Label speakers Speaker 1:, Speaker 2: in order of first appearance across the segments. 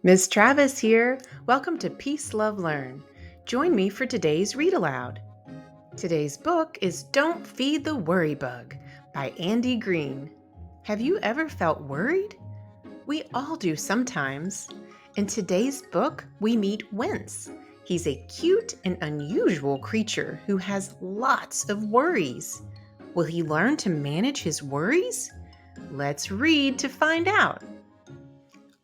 Speaker 1: Miss Travis here. Welcome to Peace, Love, Learn. Join me for today's read aloud. Today's book is Don't Feed the Worry Bug by Andi Green. Have you ever felt worried? We all do sometimes. In today's book, we meet Wince. He's a cute and unusual creature who has lots of worries. Will he learn to manage his worries? Let's read to find out.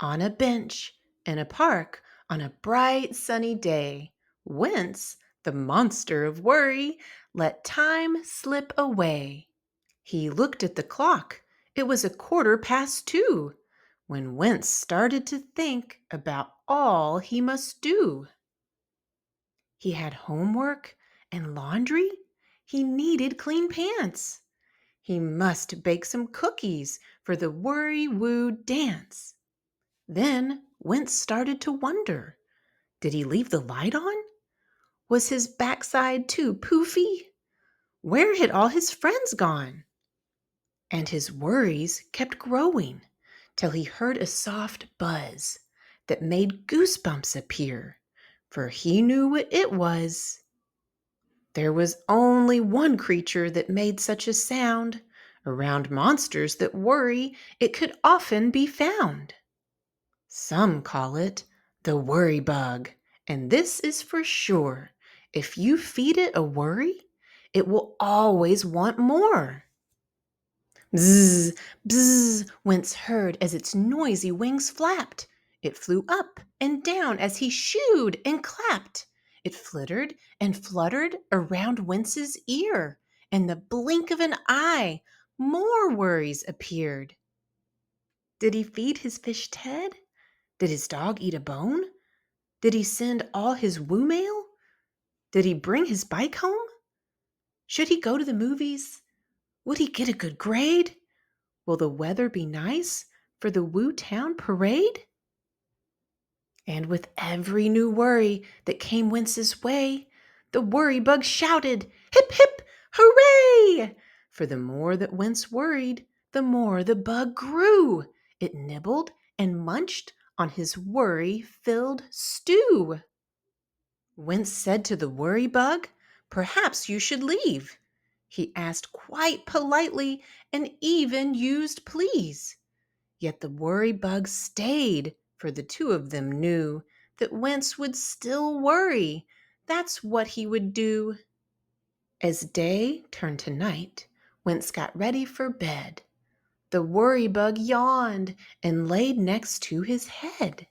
Speaker 1: On a bench in a park on a bright sunny day, Wince, the monster of worry, let time slip away. He looked at the clock. It was 2:15 when Wince started to think about all he must do. He had homework and laundry. He needed clean pants. He must bake some cookies for the worry-woo dance. Then Wince started to wonder. Did he leave the light on? Was his backside too poofy? Where had all his friends gone? And his worries kept growing till he heard a soft buzz that made goosebumps appear, for he knew what it was. There was only one creature that made such a sound. Around monsters that worry, it could often be found. Some call it the worry bug, and this is for sure. If you feed it a worry, it will always want more. Bzz, bzz, Wince heard as its noisy wings flapped. It flew up and down as he shooed and clapped. It flittered and fluttered around Wince's ear. In the blink of an eye, more worries appeared. Did he feed his fish Ted? Did his dog eat a bone? Did he send all his woo mail? Did he bring his bike home? Should he go to the movies? Would he get a good grade? Will the weather be nice for the Woo Town parade? And with every new worry that came Wince's way, the worry bug shouted, "Hip, hip, hooray!" For the more that Wince worried, the more the bug grew. It nibbled and munched on his worry-filled stew. Wince said to the worry bug, "Perhaps you should leave." He asked quite politely and even used please. Yet the worry bug stayed, for the two of them knew that Wince would still worry. That's what he would do. As day turned to night, Wince got ready for bed. The worry bug yawned and laid next to his head.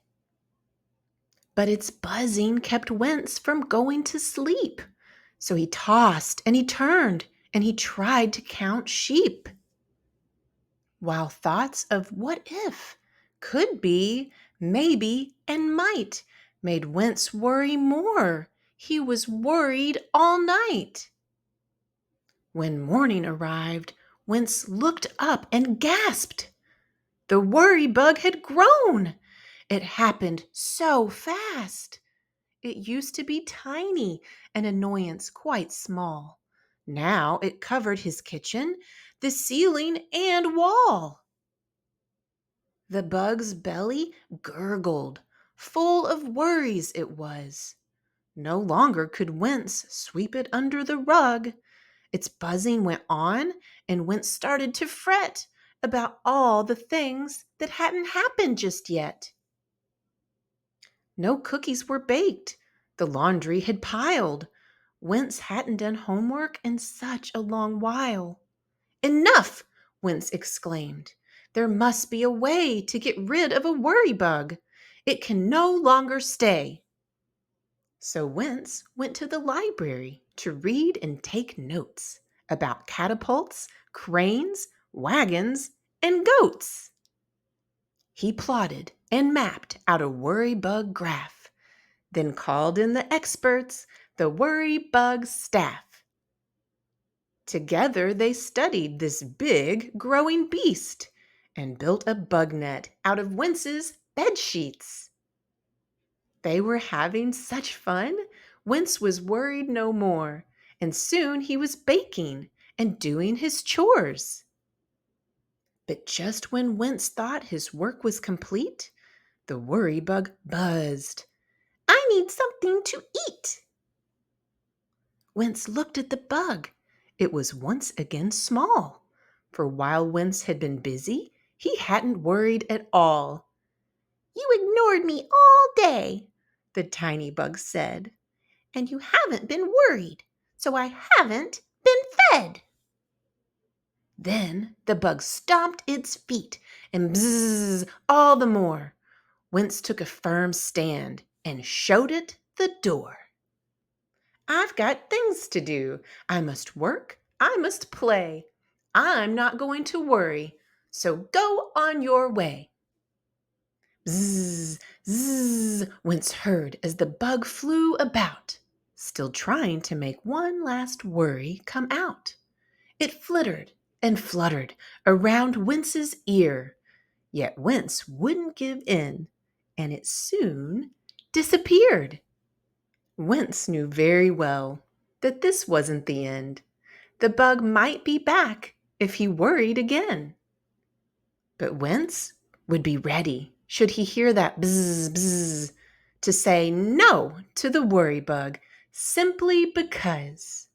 Speaker 1: But its buzzing kept Wince from going to sleep. So he tossed and he turned and he tried to count sheep. While thoughts of what if, could be, maybe, and might made Wince worry more. He was worried all night. When morning arrived, Wince looked up and gasped. The worry bug had grown. It happened so fast. It used to be tiny, an annoyance quite small. Now it covered his kitchen, the ceiling, and wall. The bug's belly gurgled. Full of worries it was. No longer could Wince sweep it under the rug. Its buzzing went on, and Wince started to fret about all the things that hadn't happened just yet. No cookies were baked. The laundry had piled. Wince hadn't done homework in such a long while. "Enough!" Wince exclaimed. "There must be a way to get rid of a worry bug. It can no longer stay." So Wince went to the library to read and take notes about catapults, cranes, wagons, and goats. He plotted and mapped out a worry bug graph, then called in the experts, the worry bug staff. Together they studied this big growing beast and built a bug net out of Wince's bed sheets. They were having such fun, Wince was worried no more, and soon he was baking and doing his chores. But just when Wince thought his work was complete, The worry bug buzzed. "I need something to eat." Wince looked at the bug. It was once again small, for while Wince had been busy, he hadn't worried at all. "You ignored me all day," the tiny bug said, "and you haven't been worried, so I haven't been fed." Then the bug stomped its feet and bzzz all the more. Wince took a firm stand and showed it the door. "I've got things to do. I must work. I must play. I'm not going to worry. So go on your way." Bzzz, zzz, Wince heard as the bug flew about, still trying to make one last worry come out. It flittered and fluttered around Wince's ear, yet Wince wouldn't give in, and it soon disappeared. Wince knew very well that this wasn't the end. The bug might be back if he worried again. But Wince would be ready, should he hear that bzzz, bzzz, to say no to the worry bug, simply because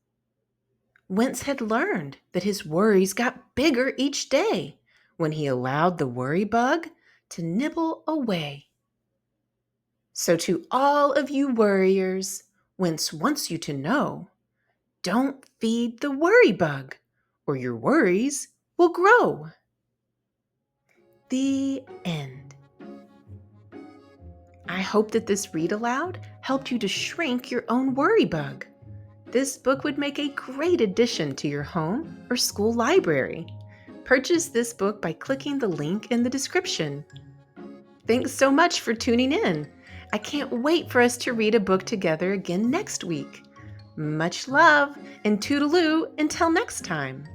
Speaker 1: Wince had learned that his worries got bigger each day when he allowed the worry bug to nibble away. So to all of you worriers, Wince wants you to know, don't feed the worry bug, or your worries will grow. The end. I hope that this read aloud helped you to shrink your own worry bug. This book would make a great addition to your home or school library. Purchase this book by clicking the link in the description. Thanks so much for tuning in. I can't wait for us to read a book together again next week. Much love and toodaloo until next time.